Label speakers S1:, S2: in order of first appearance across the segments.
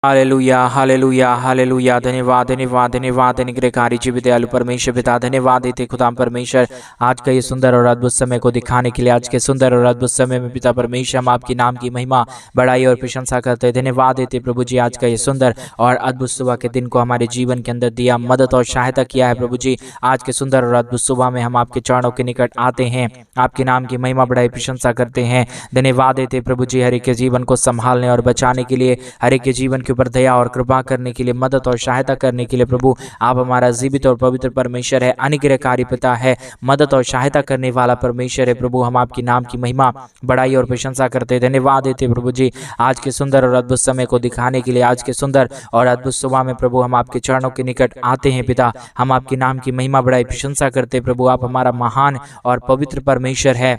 S1: Hallelujah hallelujah hallelujah. धन्यवाद धन्यवाद धन्यवाद अनुग्रहकारी जीवित दयालु परमेश्वर पिता, धन्यवाद देते खुदा परमेश्वर आज का ये सुंदर और अद्भुत समय को दिखाने के लिए। आज के सुंदर और अद्भुत समय में पिता परमेश्वर हम आपके नाम की महिमा बड़ाई और प्रशंसा करते हैं। धन्यवाद देते प्रभु जी आज का ये सुंदर और अद्भुत सुबह के दिन को हमारे जीवन के अंदर दिया, मदद और सहायता किया है। प्रभु जी आज के सुंदर और अद्भुत सुबह में हम आपके चरणों के निकट आते हैं, आपके नाम की महिमा बड़ाई प्रशंसा करते हैं। धन्यवाद देते प्रभु जी हर एक के जीवन को संभालने और बचाने के लिए, हर एक के जीवन के ऊपर दया और कृपा करने के लिए, मदद और सहायता करने के लिए। प्रभु आप हमारा जीवित और पवित्र परमेश्वर है, अनुग्रहकारी पिता है, मदद और सहायता करने वाला परमेश्वर है। प्रभु हम आपके नाम की महिमा बड़ाई और प्रशंसा करते हैं। धन्यवाद देते प्रभु जी आज के सुंदर और अद्भुत समय को दिखाने के लिए। आज के सुंदर और अद्भुत सुबह में प्रभु हम आपके चरणों के निकट आते हैं पिता, हम आपके नाम की महिमा बड़ाई प्रशंसा करते हैं। प्रभु आप हमारा महान और पवित्र परमेश्वर है,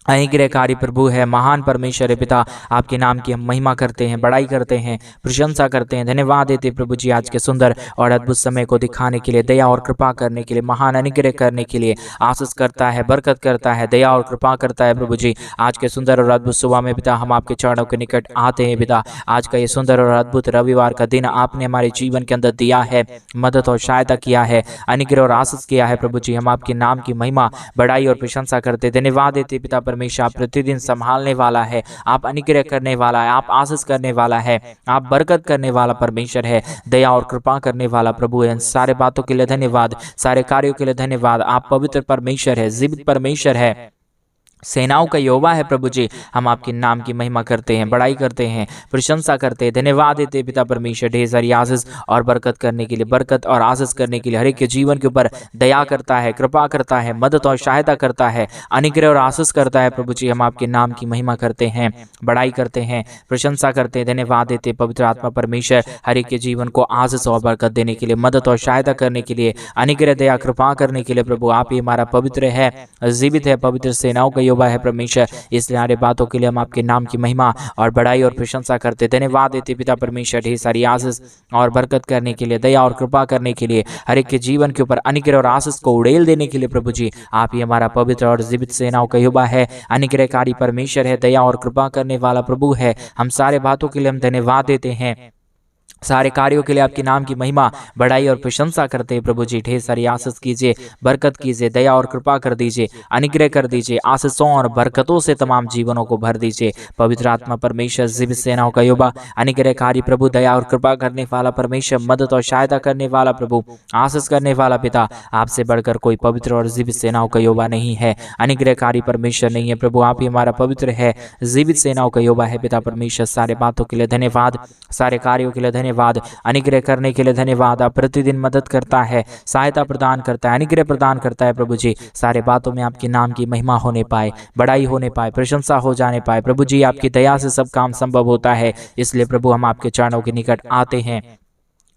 S1: अनुग्रहकारी प्रभु है, महान परमेश्वर है पिता। आपके नाम की हम महिमा करते हैं, बड़ाई करते हैं, प्रशंसा करते हैं। धन्यवाद देते प्रभु जी आज के सुंदर और अद्भुत समय को दिखाने के लिए, दया और कृपा करने के लिए, महान अनुग्रह करने के लिए। आशीष करता है, बरकत करता है, दया और कृपा करता है। प्रभु जी आज के सुंदर और अद्भुत सुबह में पिता हम आपके चरणों के निकट आते हैं पिता। आज का ये सुंदर और अद्भुत रविवार का दिन आपने हमारे जीवन के अंदर दिया है, मदद और सहायता किया है, अनुग्रह और आशीष किया है। प्रभु जी हम आपके नाम की महिमा बड़ाई और प्रशंसा करते। धन्यवाद देते पिता परमेश्वर आप प्रतिदिन संभालने वाला है, आप अनुग्रह करने वाला है, आप आशीष करने वाला है, आप बरकत करने वाला परमेश्वर है, दया और कृपा करने वाला प्रभु है। सारे बातों के लिए धन्यवाद, सारे कार्यों के लिए धन्यवाद। आप पवित्र परमेश्वर है, जीवित परमेश्वर है, सेनाओं का यहोवा है। प्रभु जी हम आपके नाम की महिमा करते हैं, बड़ाई करते हैं, प्रशंसा करते हैं। धन्यवाद देते पिता परमेश्वर ढेर सारी आशीष और बरकत करने के लिए, बरकत और आशीष करने के लिए। हर एक के जीवन के ऊपर दया करता है, कृपा करता है, मदद और सहायता करता है, अनुग्रह और आशीष करता है। प्रभु जी हम आपके नाम की महिमा करते हैं, बड़ाई करते हैं, प्रशंसा करते हैं। धन्यवाद देते पवित्र आत्मा परमेश्वर हर एक के जीवन को आशीष और बरकत देने के लिए, मदद और सहायता करने के लिए, अनुग्रह दया कृपा करने के लिए। प्रभु आप ही हमारा पवित्र है, जीवित है, पवित्र सेनाओं का यहोवा है परमेश्वर। इसलिए सारे बातों के लिए हम आपके नाम की महिमा और बड़ाई और प्रशंसा करते। धन्यवाद देते पिता परमेश्वर ढेर सारी आशीष और बरकत करने के लिए, दया और कृपा करने के लिए, हर एक के जीवन के ऊपर अनुग्रह और आशीष को उड़ेल देने के लिए। प्रभु जी आप ही हमारा पवित्र और जीवित सेनाओं का यहोवा है, अनुग्रहकारी परमेश्वर है, दया और कृपा करने वाला प्रभु है। हम सारे बातों के लिए हम धन्यवाद देते हैं, सारे कार्यों के लिए आपके नाम की महिमा बड़ाई और प्रशंसा करते हैं। प्रभु जी ढेर सारी आशीष कीजिए, बरकत कीजिए, दया और कृपा कर दीजिए, अनुग्रह कर दीजिए, आशीषों और बरकतों से तमाम जीवनों को भर दीजिए। पवित्र आत्मा परमेश्वर जीवित सेनाओं का यहोवा, अनुग्रहकारी प्रभु, दया और कृपा करने वाला परमेश्वर, मदद और सहायता करने वाला प्रभु, आशीष करने वाला पिता, आपसे बढ़कर कोई पवित्र और जीवित सेनाओं का यहोवा नहीं है, अनुग्रहकारी परमेश्वर नहीं है। प्रभु आप ही हमारा पवित्र है, जीवित सेनाओं का यहोवा है पिता परमेश्वर। सारे बातों के लिए धन्यवाद, सारे कार्यों के लिए धन्यवाद, अनुग्रह करने के लिए धन्यवाद। आप प्रतिदिन मदद करता है, सहायता प्रदान करता है, अनुग्रह प्रदान करता है। प्रभु जी सारे बातों में आपके नाम की महिमा होने पाए, बड़ाई होने पाए, प्रशंसा हो जाने पाए। प्रभु जी आपकी दया से सब काम संभव होता है। इसलिए प्रभु हम आपके चरणों के निकट आते हैं।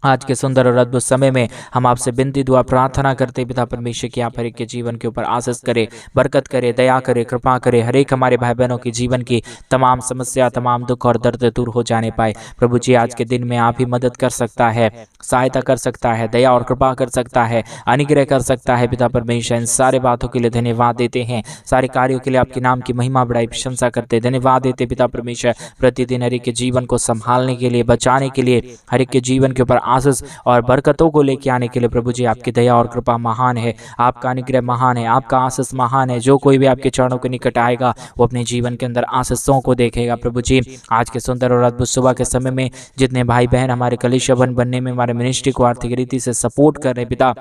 S1: आज के सुंदर और अद्भुत समय में हम आपसे विनती दुआ प्रार्थना करते पिता परमेश्वर की आप हर एक के जीवन के ऊपर आशीष करे, बरकत करे, दया करे, कृपा करे। हर एक हमारे भाई बहनों के जीवन की तमाम समस्या, तमाम दुख और दर्द दूर हो जाने पाए। प्रभु जी आज के दिन में आप ही मदद कर सकता है, सहायता कर सकता है, दया और कृपा कर सकता है, अनुग्रह कर सकता है पिता परमेश्वर। इन सारे बातों के लिए धन्यवाद देते हैं, सारे कार्यों के लिए आपके नाम की महिमा बड़ाई प्रशंसा करते। धन्यवाद देते पिता परमेश्वर प्रतिदिन हर एक के जीवन को संभालने के लिए, बचाने के लिए, हर एक के जीवन के ऊपर आशीष और बरकतों को लेके आने के लिए। प्रभु जी आपकी दया और कृपा महान है, आपका अनुग्रह महान है, आपका आशीष महान है। जो कोई भी आपके चरणों के निकट आएगा वो अपने जीवन के अंदर आशीषों को देखेगा। प्रभु जी आज के सुंदर और अद्भुत सुबह के समय में जितने भाई बहन हमारे कलीसिया बनने में, हमारे मिनिस्ट्री को आर्थिक रीति से सपोर्ट कर रहे पिता,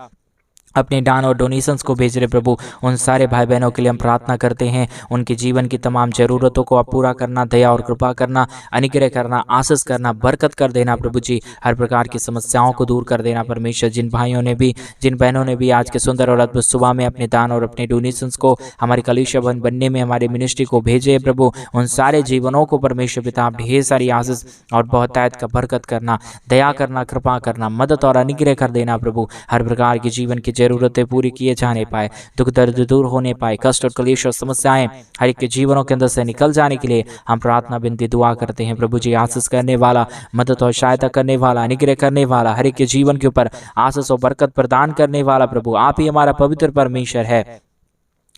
S1: अपने दान और डोनेशंस को भेज रहे प्रभु, उन सारे भाई बहनों के लिए हम प्रार्थना करते हैं। उनके जीवन की तमाम ज़रूरतों को आप पूरा करना, दया और कृपा करना, अनुग्रह करना, आशीष करना, बरकत कर देना। प्रभु जी हर प्रकार की समस्याओं को दूर कर देना परमेश्वर। जिन भाइयों ने भी, जिन बहनों ने भी आज के सुंदर और अद्भुत सुबह में अपने दान और अपने डोनेशंस को हमारे कलीसिया बनने में, हमारे मिनिस्ट्री को भेजे प्रभु, उन सारे जीवनों को परमेश्वर पिता आप ढेर सारी आशीष और बहुतायत का बरकत करना, दया करना, कृपा करना, मदद और अनुग्रह कर देना प्रभु। हर प्रकार की जीवन की जरूरतें पूरी किए जाने पाए, दुख दर्द दूर होने पाए, कष्ट और क्लेश और समस्याएं हर एक के जीवनों के अंदर से निकल जाने के लिए हम प्रार्थना विनती दुआ करते हैं। प्रभु जी आशीष करने वाला, मदद और सहायता करने वाला, अनुग्रह करने वाला, हर एक के जीवन के ऊपर आशीष और बरकत प्रदान करने वाला प्रभु आप ही हमारा पवित्र परमेश्वर है,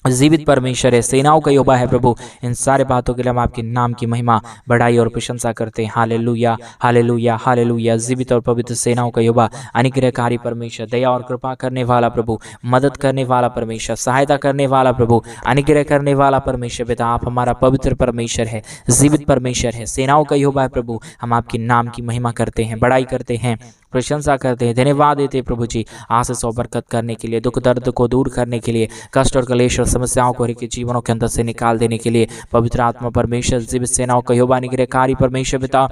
S1: जीवित परमेश्वर है, सेनाओं का यहोवा है प्रभु। इन सारे बातों के लिए हम आपके नाम की महिमा, बड़ाई और प्रशंसा करते हैं। Hallelujah, hallelujah, hallelujah. जीवित और पवित्र सेनाओं का यहोवा, अनुग्रहकारी परमेश्वर, दया और कृपा करने वाला प्रभु, मदद करने वाला परमेश्वर, सहायता करने वाला प्रभु, अनुग्रह करने वाला परमेश्वर पिता, आप हमारा पवित्र परमेश्वर है, जीवित परमेश्वर है, सेनाओं का यहोवा है प्रभु। हम आपके नाम की महिमा करते हैं, बड़ाई करते हैं, प्रशंसा करते हैं, धन्यवाद देते हैं प्रभु जी, आशीष और बरकत करने के लिए, दुख दर्द को दूर करने के लिए, कष्ट और क्लेश और समस्याओं को हर के जीवनों के अंदर से निकाल देने के लिए, पवित्र आत्मा परमेश्वर, जीवित सेनाओं का यहोवा, अनुग्रहकारी परमेश्वर पिता,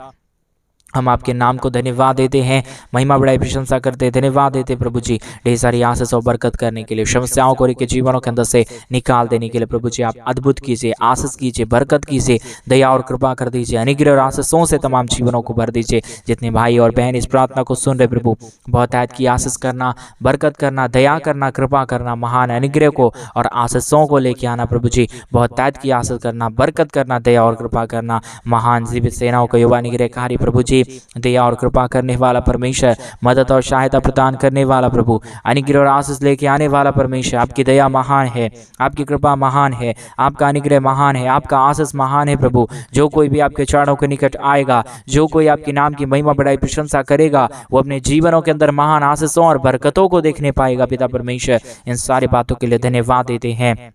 S1: हम आपके नाम को धन्यवाद देते हैं, महिमा बड़ाई प्रशंसा करते हैं, धन्यवाद देते हैं प्रभु जी, ढेर सारी आशीष और बरकत करने के लिए, समस्याओं को के जीवनों के अंदर से निकाल देने के लिए प्रभु जी, आप अद्भुत कीजिए, आशीष कीजिए, बरकत कीजिए, दया और कृपा कर दीजिए, अनुग्रह और आशीषों से तमाम जीवनों को भर दीजिए। जितने भाई और बहन इस प्रार्थना को सुन रहे प्रभु, बहुत आयत की आशीष करना, बरकत करना, दया करना, कृपा करना, महान अनुग्रह को और आशीषों को लेके आना प्रभु जी, बहुत आयत की आशीष करना, बरकत करना, दया और कृपा करना, महान जीवित सेनाओं का यहोवा, अनुग्रहकारी प्रभु जी, दया और कृपा करने वाला परमेश्वर, मदद और सहायता प्रदान करने वाला प्रभु, अनुग्रह और आशीष लेके आने वाला परमेश्वर, आपकी दया महान है, आपकी कृपा महान है, आपका अनुग्रह महान है, आपका आशीष महान है प्रभु। जो कोई भी आपके चरणों के निकट आएगा, जो कोई आपके नाम की महिमा बड़ाई प्रशंसा करेगा, वो अपने जीवनों के अंदर महान आशीषों और बरकतों को देखने पाएगा पिता परमेश्वर। इन सारी बातों के लिए धन्यवाद देते हैं,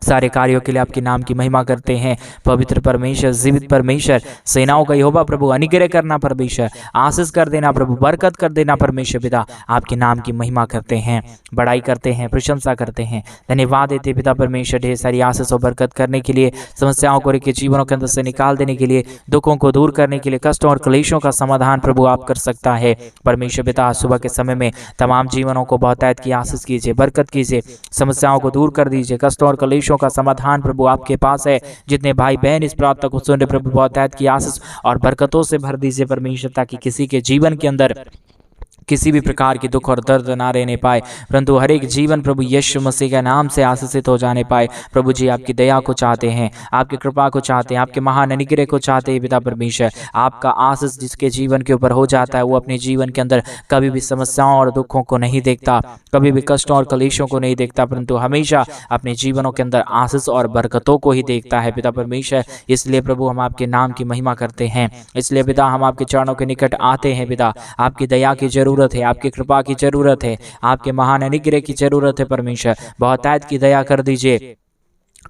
S1: सारे कार्यों के लिए आपके नाम की महिमा करते हैं। पवित्र परमेश्वर, जीवित परमेश्वर, सेनाओं का यहोवा प्रभु, अनुग्रह करना परमेश्वर, आशीष कर देना प्रभु, बरकत कर देना परमेश्वर पिता, आपके नाम की महिमा करते हैं, बड़ाई करते हैं, प्रशंसा करते हैं, धन्यवाद देते पिता परमेश्वर, ढेर सारी आशीष और बरकत करने के लिए, समस्याओं को के जीवनों के अंदर से निकाल देने के लिए, दुखों को दूर करने के लिए, कष्टों और क्लेशों का समाधान प्रभु आप कर सकता है परमेश्वर पिता। सुबह के समय में तमाम जीवनों को बहुतायत की आशीष कीजिए, बरकत कीजिए, समस्याओं को दूर कर दीजिए, कष्टों और क्लेशों का समाधान प्रभु आपके पास है। जितने भाई बहन इस प्रार्थना को सुन रहे प्रभु, बहुतायत की आशीष और बरकतों से भर दीजिए परमेश्वर, ताकि किसी के जीवन के अंदर किसी भी प्रकार की दुख और दर्द ना रहने पाए, परंतु हर एक जीवन प्रभु यीशु मसीह के नाम से आशीषित हो जाने पाए। प्रभु जी आपकी दया को चाहते हैं, आपकी कृपा को चाहते हैं, आपके महान अनुग्रह को चाहते हैं पिता परमेश्वर। आपका आशीष जिसके जीवन के ऊपर हो जाता है, वो अपने जीवन के अंदर कभी भी समस्याओं और दुखों को नहीं देखता, कभी भी कष्टों और क्लेशों को नहीं देखता, परंतु हमेशा अपने जीवनों के अंदर आशीष और बरकतों को ही देखता है पिता परमेश्वर। इसलिए प्रभु हम आपके नाम की महिमा करते हैं, इसलिए पिता हम आपके चरणों के निकट आते हैं पिता। आपकी दया की जरूरत है, आपकी कृपा की जरूरत है, आपके महान अनुग्रह की जरूरत है परमेश्वर। बहुतायत की दया कर दीजिए,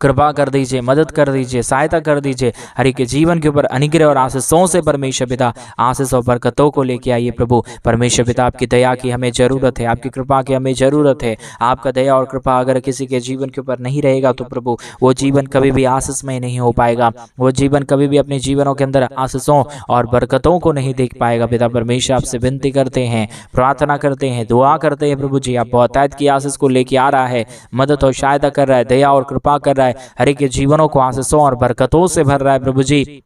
S1: कृपा कर दीजिए, मदद कर दीजिए, सहायता कर दीजिए, हर एक के जीवन के ऊपर अनुग्रह और आशीषों से परमेश्वर पिता आशीष और बरकतों को लेके आइए प्रभु। परमेश्वर पिता आपकी दया की हमें जरूरत है, आपकी कृपा की हमें जरूरत है। आपका दया और कृपा अगर किसी के जीवन के ऊपर नहीं रहेगा तो प्रभु वो जीवन कभी भी आशीषमय नहीं हो पाएगा, वो जीवन कभी भी अपने जीवनों के अंदर आशीषों और बरकतों को नहीं देख पाएगा पिता परमेश्वर। आपसे विनती करते हैं, प्रार्थना करते हैं, दुआ करते हैं प्रभु जी, आप बहुतायत की आशीष को लेके आ रहा है, मदद और सहायता कर रहा है, दया और कृपा कर रहा है, हर एक के जीवनों को आशीषों और बरकतों से भर रहा है प्रभु जी।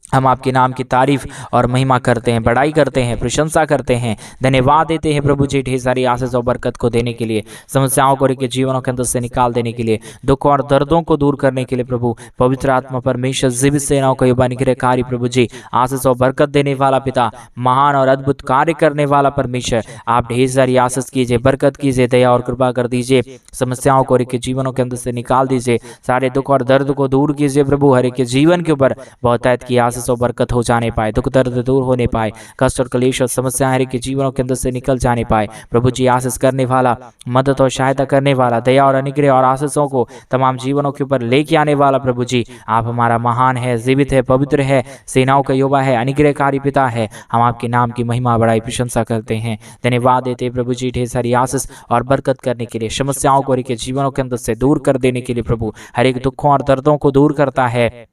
S1: हम आपके नाम की तारीफ और महिमा करते हैं, बड़ाई करते हैं, प्रशंसा करते हैं, धन्यवाद देते हैं प्रभु जी, ढेर सारी आशीष और बरकत को देने के लिए, समस्याओं को के जीवनों के अंदर से निकाल देने के लिए, दुख और दर्दों को दूर करने के लिए प्रभु। पवित्र आत्मा परमेश्वर, जीवित सेनाओं का यहोवा अनुग्रहकारी प्रभु जी, आशीष और बरकत देने वाला पिता, महान और अद्भुत कार्य करने वाला परमेश्वर, आप ढेर सारी आशीष कीजिए, बरकत कीजिए, दया और कृपा कर दीजिए, समस्याओं को के जीवनों के अंदर से निकाल दीजिए, सारे दुख और दर्द को दूर कीजिए प्रभु। हर एक के जीवन के ऊपर बहुतायत की आशीष और बरकत हो जाने पाए, दुख दर्द दूर होने पाए, कष्ट और क्लेश और समस्याएं हर एक के जीवनों के अंदर से निकल जाने पाए प्रभु जी। आशीष करने वाला, मदद और सहायता करने वाला, दया और अनुग्रह और आशीषों को तमाम जीवनों के ऊपर लेके आने वाला प्रभु जी, आप हमारा महान है, जीवित है, पवित्र है, सेनाओं का यहोवा है, अनुग्रहकारी पिता है। हम आपके नाम की महिमा बड़ाई प्रशंसा करते हैं, धन्यवाद देते हैं प्रभु जी, ढेर सारी आशीष और बरकत करने के लिए, समस्याओं को के जीवनों के अंदर से दूर कर देने के लिए प्रभु। हर एक दुखों और दर्दों को दूर करता है,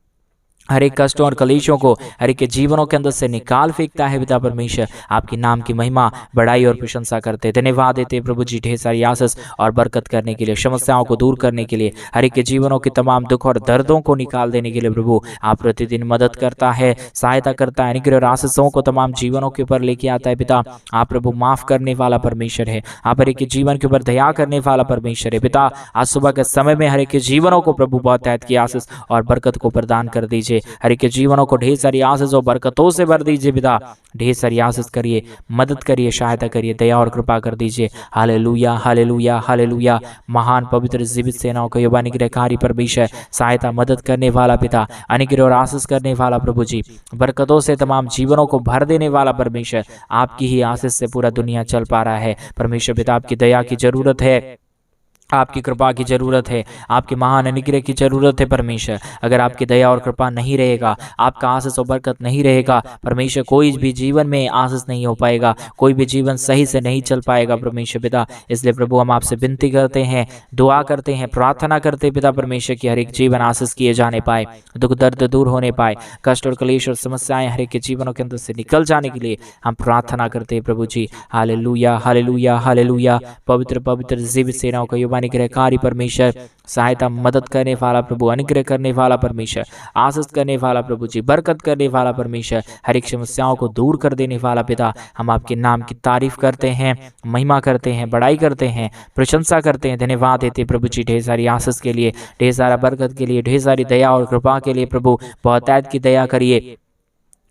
S1: हर एक कष्टों और कलेशों को हर एक के जीवनों के अंदर से निकाल फेंकता है पिता परमेश्वर। आपके नाम की महिमा, बड़ाई और प्रशंसा करते, धन्यवाद देते प्रभु जी, ढेर सारी आशीष और बरकत करने के लिए, समस्याओं को दूर करने के लिए, हर एक के जीवनों के तमाम दुख और दर्दों को निकाल देने के लिए प्रभु। आप प्रतिदिन मदद करता है, सहायता करता है, अनुग्रह और आशीषों को तमाम जीवनों के ऊपर लेके आता है पिता। आप प्रभु माफ करने वाला परमेश्वर है, आप हर एक के जीवन के ऊपर दया करने वाला परमेश्वर है पिता। आज सुबह के समय में हर एक के जीवनों को प्रभु बहुतायत की आशीष और बरकत को प्रदान कर दीजिए दीजिए, हर एक के जीवनों को ढेर सारी आशीष और बरकतों से भर दीजिए पिता। ढेर सारी आशीष करिए, मदद करिए, सहायता करिए, दया और कृपा कर दीजिए। Hallelujah, hallelujah, hallelujah. महान पवित्र जीवित सेनाओं का युवा निग्रहकारी परमेश्वर, सहायता मदद करने वाला पिता, अनुग्रह और आशीष करने वाला प्रभु जी, बरकतों से तमाम जीवनों को भर देने वाला परमेश्वर, आपकी ही आशीष से पूरा दुनिया चल पा रहा है परमेश्वर पिता। आपकी दया की जरूरत है, आपकी कृपा की जरूरत है, आपके महान अनुग्रह की जरूरत है परमेश्वर। अगर आपकी दया और कृपा नहीं रहेगा, आपका आशीष और बरकत नहीं रहेगा परमेश्वर, कोई भी जीवन में आशीष नहीं हो पाएगा, कोई भी जीवन सही से नहीं चल पाएगा परमेश्वर पिता। इसलिए प्रभु हम आपसे विनती करते हैं, दुआ करते हैं, प्रार्थना करते पिता परमेश्वर की हर एक जीवन आशीष किए जाने पाए, दुख दर्द दूर होने पाए, कष्ट और क्लेश और समस्याएं हर एक के जीवनों के अंदर से निकल जाने के लिए हम प्रार्थना करते हैं प्रभु जी। Hallelujah, hallelujah, hallelujah. पवित्र पवित्र जीवित सेनाओं का अनुग्रहकारी परमेश्वर, सहायता मदद करने वाला प्रभु, अनुग्रह करने वाला परमेश्वर, आशीष करने वाला प्रभु जी, बरकत करने वाला परमेश्वर, हर एक समस्याओं को दूर कर देने वाला पिता, हम आपके नाम की तारीफ करते हैं, महिमा करते हैं, बड़ाई करते हैं, प्रशंसा करते हैं, धन्यवाद देते हैं प्रभु जी ढेर सारी आशीष के लिए, ढेर सारा बरकत के लिए, ढेर सारी दया और कृपा के लिए प्रभु। बहुतायत की दया करिए,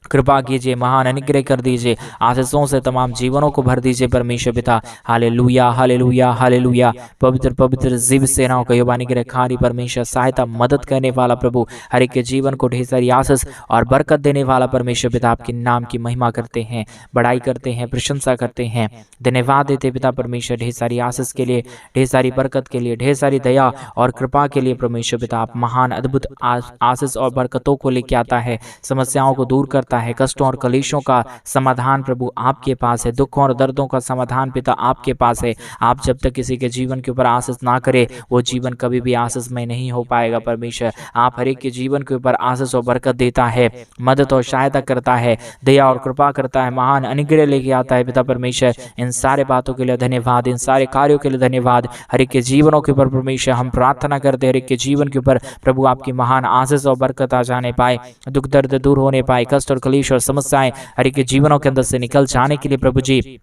S1: कृपा कीजिए, महान अनुग्रह कर दीजिए, आशीषों से तमाम जीवनों को भर दीजिए परमेश्वर पिता। Hallelujah, hallelujah, hallelujah. पवित्र पवित्र जीव सेनाओं का युवा अनुग्रहकारी परमेश्वर, सहायता मदद करने वाला प्रभु, हर एक के जीवन को ढेर सारी आशीष और बरकत देने वाला परमेश्वर पिता, आपके नाम की महिमा करते हैं, बड़ाई करते हैं, प्रशंसा करते हैं, धन्यवाद देते पिता परमेश्वर ढेर सारी आशीष के लिए, ढेर सारी बरकत के लिए, ढेर सारी दया और कृपा के लिए परमेश्वर पिता। आप महान अद्भुत आशीष और बरकतों को लेके आता है, समस्याओं को दूर करता है, कष्टों और कलेशों का समाधान प्रभु आपके पास है, दुखों और दर्दों का समाधान पिता आपके पास है। आप जब तक किसी के जीवन के ऊपर आशीष ना करे, वो जीवन कभी भी आशीषमय नहीं हो पाएगा परमेश्वर। आप हर एक के जीवन के ऊपर आशीष और बरकत देता है, मदद और सहायता करता है, दया और कृपा करता है, महान अनुग्रह लेके आता है पिता परमेश्वर। इन सारे बातों के लिए धन्यवाद, इन सारे कार्यों के लिए धन्यवाद। हर एक के जीवनों के ऊपर परमेश्वर हम प्रार्थना करते हैं, हर एक के जीवन के ऊपर प्रभु आपकी महान आशीष और बरकत आ जाने पाए, दुख दर्द दूर होने पाए, कष्ट और क्लेश और समस्याएं हर एक के जीवनों के अंदर से निकल जाने के लिए प्रभु जी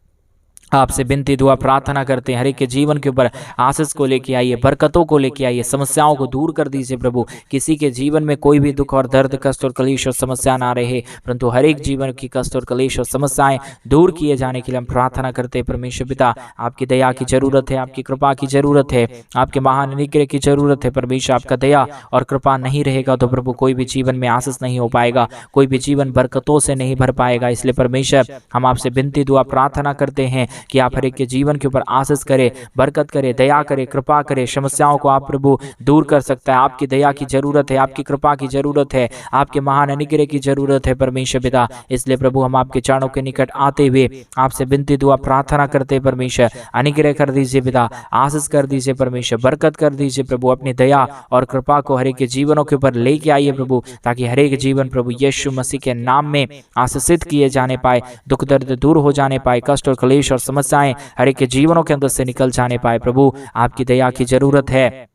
S1: आपसे विनती दुआ प्रार्थना करते हैं। हर एक के जीवन के ऊपर आशीष को लेके आइए, बरकतों को लेके आइए, समस्याओं को दूर कर दीजिए प्रभु। किसी के जीवन में कोई भी दुख और दर्द, कष्ट और कलेश और समस्या ना रहे, परंतु हर एक जीवन की कष्ट और कलेश और समस्याएं दूर किए जाने के लिए हम प्रार्थना करते हैं परमेश्वर पिता। आपकी दया की जरूरत है, आपकी कृपा की जरूरत है, आपके महान अनुग्रह की जरूरत है परमेश्वर। आपका दया और कृपा नहीं रहेगा तो प्रभु कोई भी जीवन में आशीष नहीं हो पाएगा, कोई भी जीवन बरकतों से नहीं भर पाएगा। इसलिए परमेश्वर हम आपसे विनती दुआ प्रार्थना करते हैं कि आप हर एक के जीवन के ऊपर आशीष करे, बरकत करे, दया करे, कृपा करे। समस्याओं को आप प्रभु दूर कर सकता है। आपकी दया की जरूरत है, आपकी कृपा की जरूरत है, आपके महान अनुग्रह की जरूरत है परमेश्वर पिता। इसलिए प्रभु हम आपके चरणों के निकट आते हुए आपसे विनती दुआ प्रार्थना करते हैं परमेश्वर। अनुग्रह कर दीजिए पिता, आशीष कर दीजिए परमेश्वर, बरकत कर दीजिए प्रभु। अपनी दया और कृपा को हर एक के जीवनों के ऊपर लेके आइए प्रभु, ताकि हर एक जीवन प्रभु यीशु मसीह के नाम में आशीषित किए जाने पाए, दुख दर्द दूर हो जाने पाए, कष्ट और क्लेश और समस्याएं हर एक के जीवनों के अंदर से निकल जाने पाए प्रभु। आपकी दया की जरूरत है,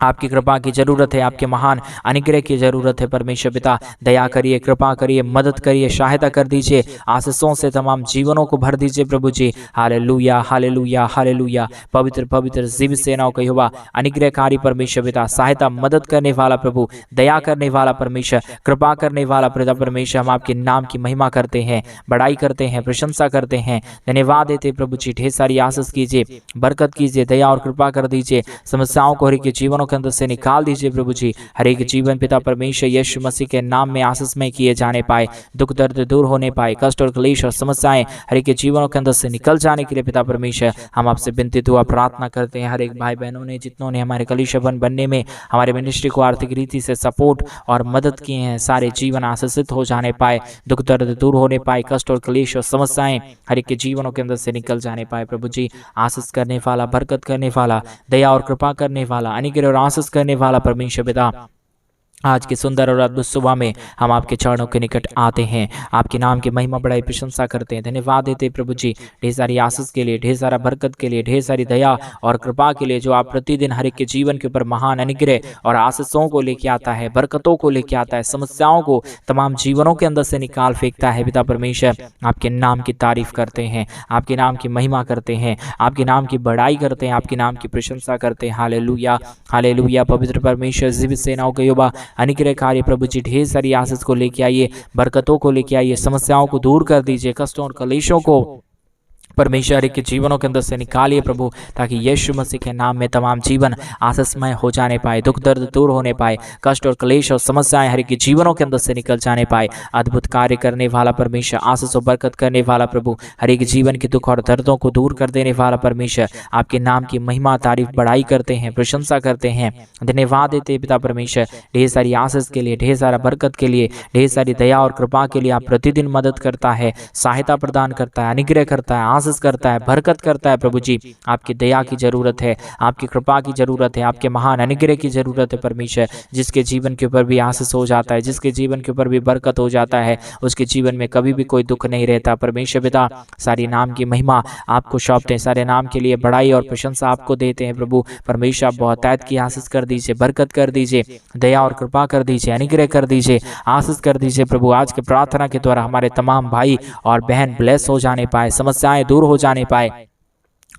S1: आपकी कृपा की जरूरत है, आपके महान अनुग्रह की जरूरत है परमेश्वर पिता। दया करिए, कृपा करिए, मदद करिए, सहायता कर दीजिए, आशीषों से तमाम जीवनों को भर दीजिए प्रभु जी। Hallelujah, hallelujah, hallelujah. पवित्र पवित्र जीव सेनाओं का युवा अनुग्रहकारी परमेश्वर पिता, सहायता मदद करने वाला प्रभु, दया करने वाला परमेश्वर, कृपा करने वाला पिता परमेश्वर, हम आपके नाम की महिमा करते हैं, बड़ाई करते हैं, प्रशंसा करते हैं, धन्यवाद देते प्रभु जी। ढेर सारी आशीष कीजिए, बरकत कीजिए, दया और कृपा कर दीजिए, समस्याओं को हर एक के जीवनों के अंदर से निकाल दीजिए प्रभु जी। हर एक जीवन पिता परमेश्वर यीशु मसीह के नाम में आशीषमय किए जाने पाए, दुख दर्द दूर होने पाए, कष्ट और क्लेश और समस्याएं हर एक के जीवनों के अंदर से निकल जाने के लिए पिता परमेश्वर हम आपसे विनती दुआ प्रार्थना करते हैं। हर एक भाई बहनों ने जितनों ने हमारे कलीसिया भवन बनने में हमारे मिनिस्ट्री को आर्थिक रीति से सपोर्ट और मदद किए हैं, सारे जीवन आशीषित हो जाने पाए, दुख दर्द दूर होने पाए, कष्ट और क्लेश और समस्याएं हर एक के जीवनों के अंदर से निकल जाने पाए प्रभु जी। आशीष करने वाला, बरकत करने वाला, दया और कृपा करने वाला, अनुग्रह और आशीष करने वाला परमेश्वर पिता, आज की सुंदर और अद्भुत सुबह में हम आपके चरणों के निकट आते हैं, आपके नाम की महिमा बड़ाई प्रशंसा करते हैं, धन्यवाद देते प्रभु जी। ढेर सारी आशीष के लिए, ढेर सारा बरकत के लिए, ढेर सारी दया और कृपा के लिए, जो आप प्रतिदिन हर एक के जीवन के ऊपर महान अनुग्रह और आशीषों को लेके आता है, बरकतों को लेके आता है, समस्याओं को तमाम जीवनों के अंदर से निकाल फेंकता है पिता परमेश्वर। आपके नाम की तारीफ करते हैं, आपके नाम की महिमा करते हैं, आपके नाम की बड़ाई करते हैं, आपके नाम की प्रशंसा करते हैं। Hallelujah, hallelujah. पवित्र परमेश्वर जीवित सेनाओं के युवा अनुग्रह कार्य प्रभु जी, ढेर सारी आशीष को लेके आइए, बरकतों को लेके आइए, समस्याओं को दूर कर दीजिए, कष्टों और कलेशों को परमेश्वर के जीवनों के अंदर से निकालिए प्रभु, ताकि यीशु मसीह के नाम में तमाम जीवन आशीषमय हो जाने पाए, दुख दर्द दूर होने पाए, कष्ट और क्लेश और समस्याएं हर एक के जीवनों के अंदर से निकल जाने पाए। अद्भुत कार्य करने वाला परमेश्वर, आशीष और बरकत करने वाला प्रभु, हर एक जीवन के दुख और दर्दों को दूर कर देने वाला परमेश्वर, आपके नाम की महिमा तारीफ बढ़ाई करते हैं, प्रशंसा करते हैं, धन्यवाद देते पिता परमेश्वर, ढेर सारी आशीष के लिए, ढेर सारा बरकत के लिए, ढेर सारी दया और कृपा के लिए। आप प्रतिदिन मदद करता है, सहायता प्रदान करता है, अनुग्रह करता है, आशीष करता है, बरकत करता है प्रभु जी। आपकी दया की जरूरत है, आपकी कृपा की जरूरत है, आपके महान अनुग्रह की जरूरत है परमेश्वर। जिसके जीवन के ऊपर भी आशीष हो जाता है, जिसके जीवन के ऊपर भी बरकत हो जाता है, उसके जीवन में कभी भी कोई दुख नहीं रहता परमेश्वर पिता। सारी नाम की महिमा आपको सौंपते हैं, सारे नाम के लिए बड़ाई और प्रशंसा आपको देते हैं प्रभु परमेश्वर। आप बहुतायत की आशीष कर दीजिए, बरकत कर दीजिए, दया और कृपा कर दीजिए, अनुग्रह कर दीजिए, आशीष कर दीजिए प्रभु। आज के प्रार्थना के द्वारा हमारे तमाम भाई और बहन ब्लेस हो जाने पाए, समस्याएं दूर हो जाने पाए,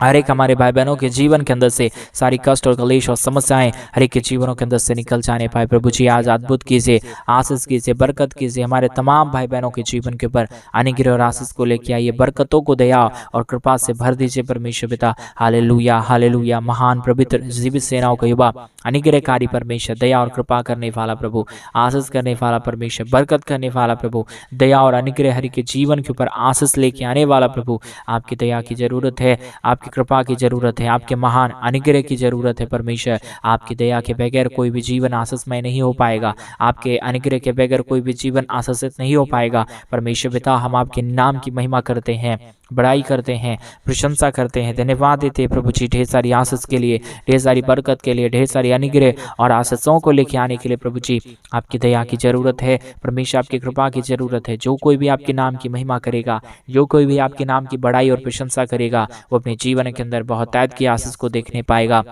S1: हर एक हमारे भाई बहनों के जीवन के अंदर से सारी कष्ट और क्लेश और समस्याएं हर एक के जीवनों के अंदर से निकल जाने पाए प्रभु जी। आज अद्भुत कीजिए, आशीष कीजिए, बरकत कीजिए, हमारे तमाम भाई बहनों के जीवन के ऊपर अनुग्रह और आशीष को लेके आइए, बरकतों को दया और कृपा से भर दीजिए परमेश्वर पिता। Hallelujah hallelujah. महान पवित्र जीवित सेनाओं का युवा, अनुग्रहकारी परमेश्वर, दया और कृपा करने वाला प्रभु, आशीष करने वाला परमेश्वर, बरकत करने वाला प्रभु, दया और अनुग्रह हर एक के जीवन के ऊपर आशीष लेके आने वाला प्रभु। आपकी दया की जरूरत है, आपकी कृपा की जरूरत है, आपके महान अनुग्रह की जरूरत है परमेश्वर। आपकी दया के बगैर कोई भी जीवन आशीषमय नहीं हो पाएगा, आपके अनुग्रह के बगैर कोई भी जीवन आशीषित नहीं हो पाएगा परमेश्वर पिता। हम आपके नाम की महिमा करते हैं, बड़ाई करते हैं, प्रशंसा करते हैं, धन्यवाद देते हैं प्रभु जी ढेर सारी आशीष के लिए, ढेर सारी बरकत के लिए, ढेर सारी अनुग्रह और आशीषों को लेके आने के लिए प्रभु जी। आपकी दया की जरूरत है परमेश्वर, आपकी कृपा की जरूरत है। जो कोई भी आपके नाम की महिमा करेगा, जो कोई भी आपके नाम की बड़ाई और प्रशंसा करेगा, वो अपने जीवन के अंदर बहुतायत की आशीष को देखने पाएगा,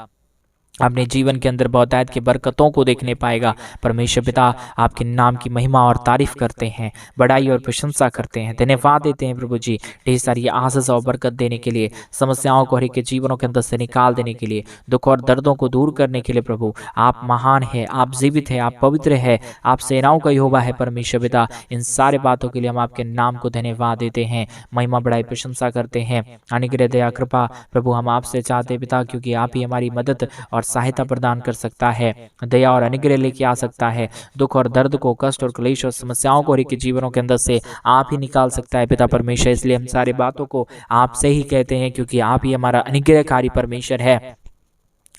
S1: अपने जीवन के अंदर बहुतायत की बरकतों को देखने पाएगा परमेश्वर पिता। आपके नाम की महिमा और तारीफ करते हैं, बड़ाई और प्रशंसा करते हैं, धन्यवाद देते हैं प्रभु जी ढेर सारी आशीष और बरकत देने के लिए, समस्याओं को हर एक के जीवनों के अंदर से निकाल देने के लिए, दुख और दर्दों को दूर करने के लिए प्रभु। आप महान है, आप जीवित है, आप पवित्र है, आप सेनाओं का यहोवा है परमेश्वर पिता। इन सारे बातों के लिए हम आपके नाम को धन्यवाद देते हैं, महिमा बड़ाई प्रशंसा करते हैं। अनुग्रह दया कृपा प्रभु हम आपसे चाहते पिता, क्योंकि आप ही हमारी मदद और सहायता प्रदान कर सकता है, दया और अनुग्रह लेके आ सकता है। दुख और दर्द को, कष्ट और क्लेश और समस्याओं को हर एक के जीवनों के अंदर से आप ही निकाल सकता है पिता परमेश्वर। इसलिए हम सारी बातों को आपसे ही कहते हैं, क्योंकि आप ही हमारा अनुग्रहकारी परमेश्वर है,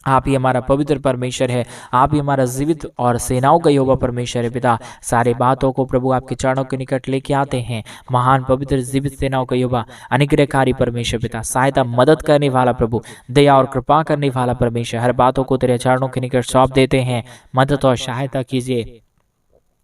S1: आप ही हमारा पवित्र परमेश्वर है, आप ही हमारा जीवित और सेनाओं का यहोवा परमेश्वर है पिता। सारे बातों को प्रभु आपके चरणों के निकट लेके आते हैं। महान पवित्र जीवित सेनाओं का यहोवा, अनुग्रहकारी परमेश्वर पिता, सहायता मदद करने वाला प्रभु, दया और कृपा करने वाला परमेश्वर, हर बातों को तेरे चरणों के निकट सौंप देते हैं। मदद और सहायता कीजिए,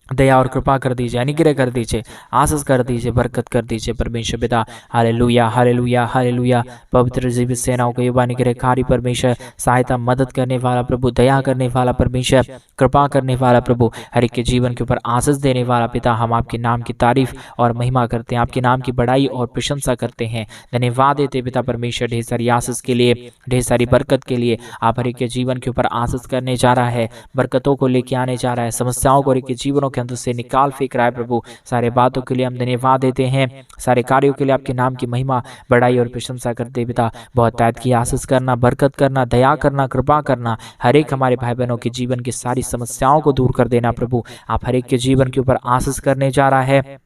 S1: दया और कृपा कर दीजिए, अनुग्रह कर दीजिए, आशीष कर दीजिए, बरकत कर दीजिए परमेश्वर पिता। Hallelujah hallelujah hallelujah. पवित्र जीवित सेनाओं का युवा, अनुग्रहकारी परमेश्वर, सहायता मदद करने वाला प्रभु, दया करने वाला परमेश्वर, कृपा करने वाला प्रभु, हर एक के जीवन के ऊपर आशीष देने वाला पिता। हम आपके नाम की तारीफ और महिमा करते हैं, आपके नाम की बड़ाई और प्रशंसा करते हैं, धन्यवाद देते पिता परमेश्वर ढेर सारी आशीष के लिए, ढेर सारी बरकत के लिए। आप हर एक के जीवन के ऊपर आशीष करने जा रहा है, बरकतों को लेके आने जा रहा है, समस्याओं को हर एक के जीवनों के अंदर से निकाल फेंक रहा है प्रभु। सारे बातों के लिए हम धन्यवाद देते हैं, सारे कार्यों के लिए आपके नाम की महिमा बड़ाई और प्रशंसा करते पिता। बहुतायत की आशीष करना, बरकत करना, दया करना, कृपा करना, हर एक हमारे भाई बहनों के जीवन की सारी समस्याओं को दूर कर देना प्रभु। आप हर एक के जीवन के ऊपर आशीष करने जा रहा है,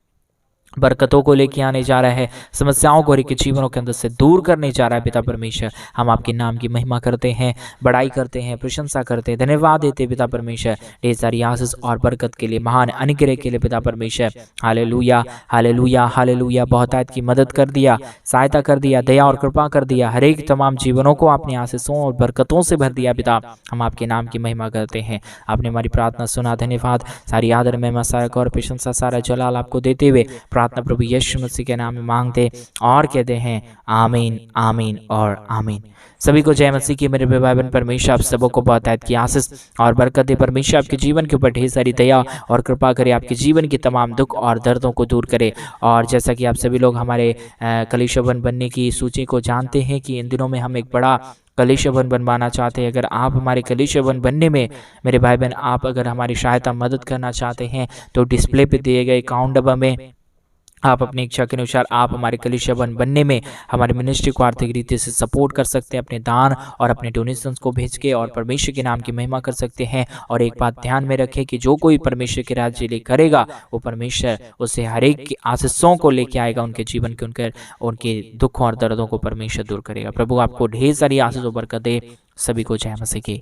S1: बरकतों को लेके आने जा रहा है, समस्याओं को हर एक के जीवनों के अंदर से दूर करने जा रहा है पिता परमेश्वर। हम आपके नाम की महिमा करते हैं, बड़ाई करते हैं, प्रशंसा करते हैं, धन्यवाद देते पिता परमेश्वर ढेर सारी आशीष और बरकत के लिए, महान अनुग्रह के लिए पिता परमेश्वर। Hallelujah hallelujah hallelujah. बहुतायत की मदद कर दिया, सहायता कर दिया, दया और कृपा कर दिया, हर एक तमाम जीवनों को आपने आशीषों और बरकतों से भर दिया पिता। हम आपके नाम की महिमा करते हैं, आपने हमारी प्रार्थना सुना, धन्यवाद। सारी आदर महिमा, सारा गौर, प्रशंसा, सारा जलाल आपको देते हुए प्रार्थना प्रभु यीशु मसीह के नाम में मांगते और कहते हैं आमीन, आमीन और आमीन। सभी को जय मसीह की। मेरे भाई बहन, परमेश्वर आप सबों को बहुतायत की आशीष और बरकत दे। परमेश्वर आपके जीवन के ऊपर ढेर सारी दया और कृपा करे, आपके जीवन की तमाम दुख और दर्दों को दूर करे। और जैसा कि आप सभी लोग हमारे कलीसिया भवन बनने की सूची को जानते हैं कि इन दिनों में हम एक बड़ा कलीसिया भवन बनवाना चाहते हैं। अगर आप हमारे कलीसिया भवन बनने में मेरे भाई बहन आप अगर हमारी सहायता मदद करना चाहते हैं तो डिस्प्ले पे दिए गए अकाउंट नंबर में आप अपनी इच्छा के अनुसार आप हमारे कलीसिया भवन बनने में हमारे मिनिस्ट्री को आर्थिक रीति से सपोर्ट कर सकते हैं, अपने दान और अपने डोनेशंस को भेज के, और परमेश्वर के नाम की महिमा कर सकते हैं। और एक बात ध्यान में रखें कि जो कोई परमेश्वर के राज्य लिए करेगा वो परमेश्वर उसे हर एक की आशीषों को लेके आएगा, उनके जीवन के उनके दुखों और दर्दों को परमेश्वर दूर करेगा। प्रभु आपको ढेर सारी आशीष और बरकत दे। सभी को जय मसीह की।